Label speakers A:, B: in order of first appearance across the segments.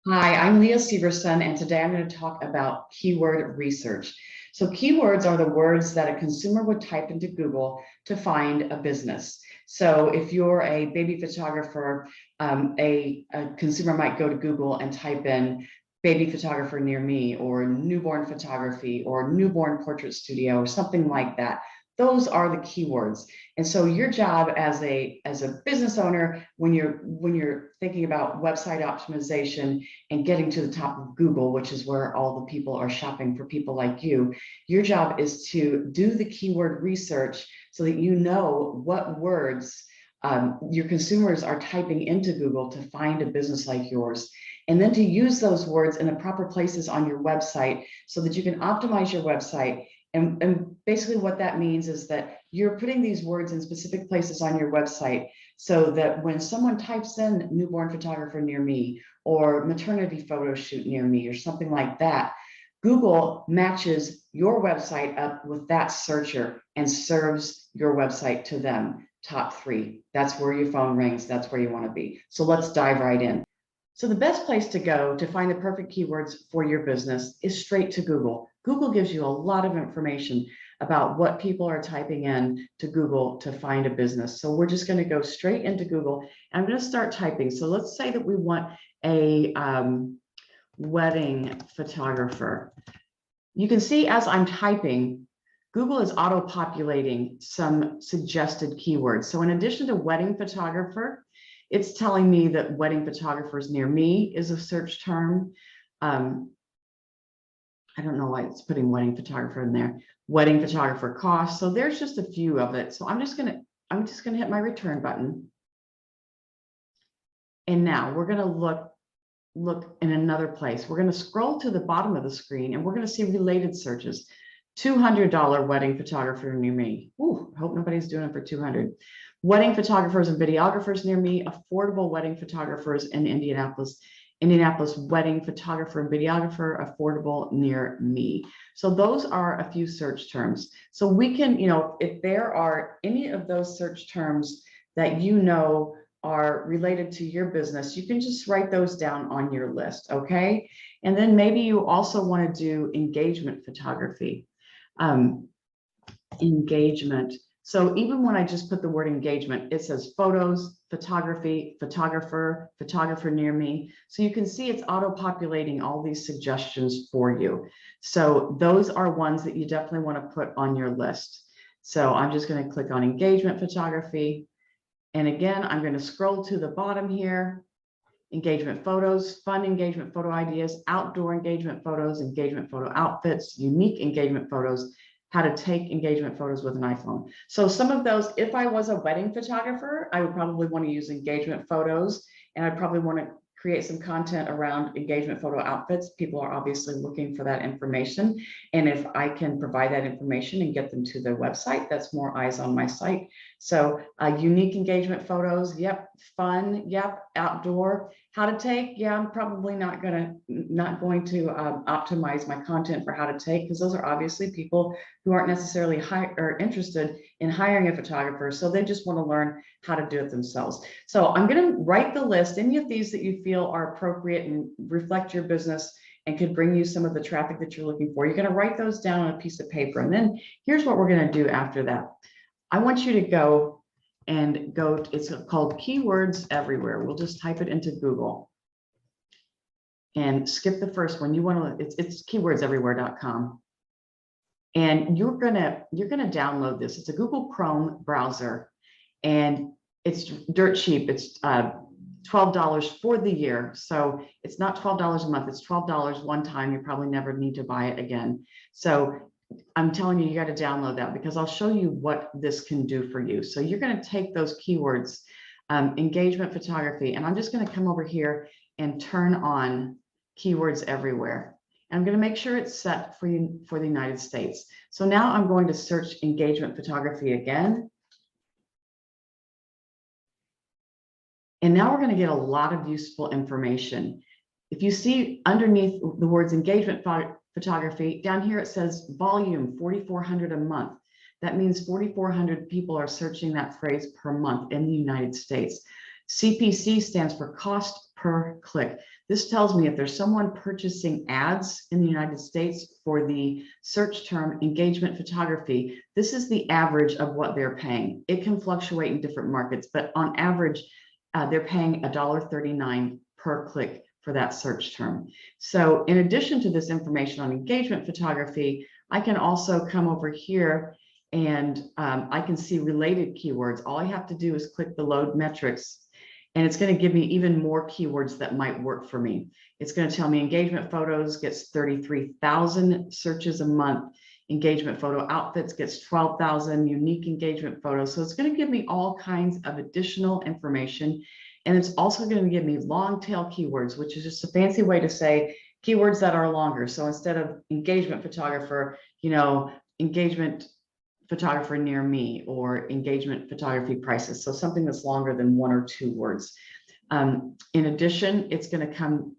A: Hi, I'm Leah Severson, and today I'm going to talk about keyword research. So keywords are the words that a consumer would type into Google to find a business. So if you're a baby photographer, a consumer might go to Google and type in baby photographer near me, or newborn photography, or newborn portrait studio, or something like that. Those are the keywords. And so your job as a business owner, when you're thinking about website optimization and getting to the top of Google, which is where all the people are shopping for people like you, your job is to do the keyword research so that you know what words your consumers are typing into Google to find a business like yours, and then to use those words in the proper places on your website so that you can optimize your website. And basically what that means is that you're putting these words in specific places on your website so that when someone types in newborn photographer near me, or maternity photo shoot near me, or something like that, Google matches your website up with that searcher and serves your website to them. Top three. That's where your phone rings. That's where you want to be. So let's dive right in. So the best place to go to find the perfect keywords for your business is straight to Google. Google gives you a lot of information about what people are typing in to Google to find a business. So we're just going to go straight into Google. I'm going to start typing. So let's say that we want a wedding photographer. You can see as I'm typing, Google is auto-populating some suggested keywords. So in addition to wedding photographer, it's telling me that wedding photographers near me is a search term. I don't know why it's putting wedding photographer in there. Wedding photographer cost. So there's just a few of it. So I'm just gonna hit my return button. And now we're gonna look in another place. We're gonna scroll to the bottom of the screen and we're gonna see related searches. $200 wedding photographer near me. Ooh, I hope nobody's doing it for 200. Wedding photographers and videographers near me. Affordable wedding photographers in Indianapolis. Indianapolis wedding photographer and videographer, affordable near me. So those are a few search terms. So we can, if there are any of those search terms that are related to your business, you can just write those down on your list, okay? And then maybe you also want to do engagement photography. Engagement. So even when I just put the word engagement, it says photos, photography, photographer, photographer near me. So you can see it's auto-populating all these suggestions for you. So those are ones that you definitely want to put on your list. So I'm just going to click on engagement photography. And again, I'm going to scroll to the bottom here. Engagement photos, fun engagement photo ideas, outdoor engagement photos, engagement photo outfits, unique engagement photos, how to take engagement photos with an iPhone. So some of those, if I was a wedding photographer, I would probably want to use engagement photos, and I'd probably want to create some content around engagement photo outfits. People are obviously looking for that information. And if I can provide that information and get them to their website, that's more eyes on my site. So unique engagement photos, yep. Fun, yep. Outdoor. How to take, yeah, I'm probably not going to optimize my content for how to take, because those are obviously people who aren't necessarily interested in hiring a photographer. So they just want to learn how to do it themselves. So I'm going to write the list, any of these that you feel are appropriate and reflect your business and could bring you some of the traffic that you're looking for. You're going to write those down on a piece of paper. And then here's what we're going to do after that. I want you to go, it's called Keywords Everywhere. We'll just type it into Google and skip the first one. You want to, it's keywordseverywhere.com. And you're gonna download this. It's a Google Chrome browser, and it's dirt cheap. It's $12 for the year. So it's not $12 a month, it's $12 one time. You probably never need to buy it again. So I'm telling you, you got to download that, because I'll show you what this can do for you. So you're going to take those keywords, engagement photography, and I'm just going to come over here and turn on Keywords Everywhere. And I'm going to make sure it's set for you for the United States. So now I'm going to search engagement photography again. And now we're going to get a lot of useful information. If you see underneath the words engagement photography, down here it says volume 4,400 a month. That means 4,400 people are searching that phrase per month in the United States. CPC stands for cost per per click. This tells me if there's someone purchasing ads in the United States for the search term engagement photography, this is the average of what they're paying. It can fluctuate in different markets, but on average, they're paying $1.39 per click for that search term. So in addition to this information on engagement photography, I can also come over here and I can see related keywords. All I have to do is click the load metrics, and it's going to give me even more keywords that might work for me. It's going to tell me engagement photos gets 33,000 searches a month. Engagement photo outfits gets 12,000 unique engagement photos. So it's going to give me all kinds of additional information. And it's also going to give me long tail keywords, which is just a fancy way to say keywords that are longer. So instead of engagement photographer, engagement photographer near me, or engagement photography prices. So something that's longer than 1 or 2 words. In addition, it's going to come,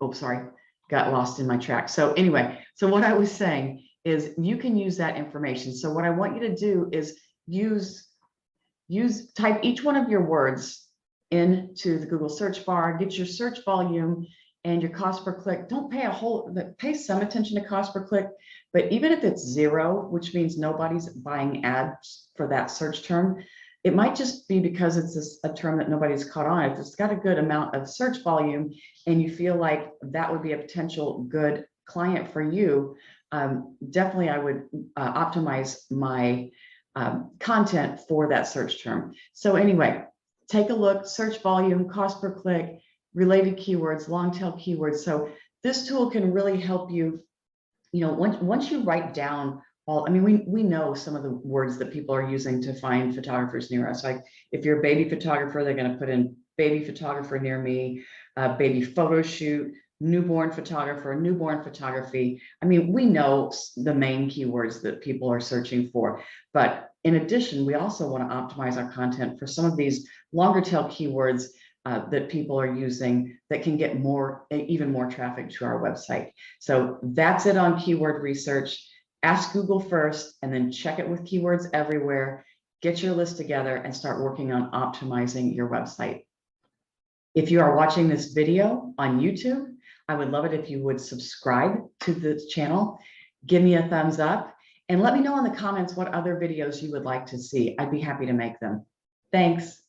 A: oh, sorry, got lost in my track. So anyway, so what I was saying is you can use that information. So what I want you to do is type each one of your words into the Google search bar, get your search volume and your cost per click. Don't pay some attention to cost per click, but even if it's 0, which means nobody's buying ads for that search term, it might just be because it's a term that nobody's caught on. If it's got a good amount of search volume and you feel like that would be a potential good client for you, definitely I would optimize my content for that search term. So anyway, take a look, search volume, cost per click, related keywords, long tail keywords. So this tool can really help you, once you write down all, we know some of the words that people are using to find photographers near us. Like if you're a baby photographer, they're going to put in baby photographer near me, baby photo shoot, newborn photographer, newborn photography. We know the main keywords that people are searching for, but in addition, we also want to optimize our content for some of these longer tail keywords that people are using that can get even more traffic to our website. So that's it on keyword research. Ask Google first and then check it with keywords everywhere. Get your list together and start working on optimizing your website. If you are watching this video on YouTube, I would love it if you would subscribe to the channel, give me a thumbs up, and let me know in the comments what other videos you would like to see. I'd be happy to make them. Thanks.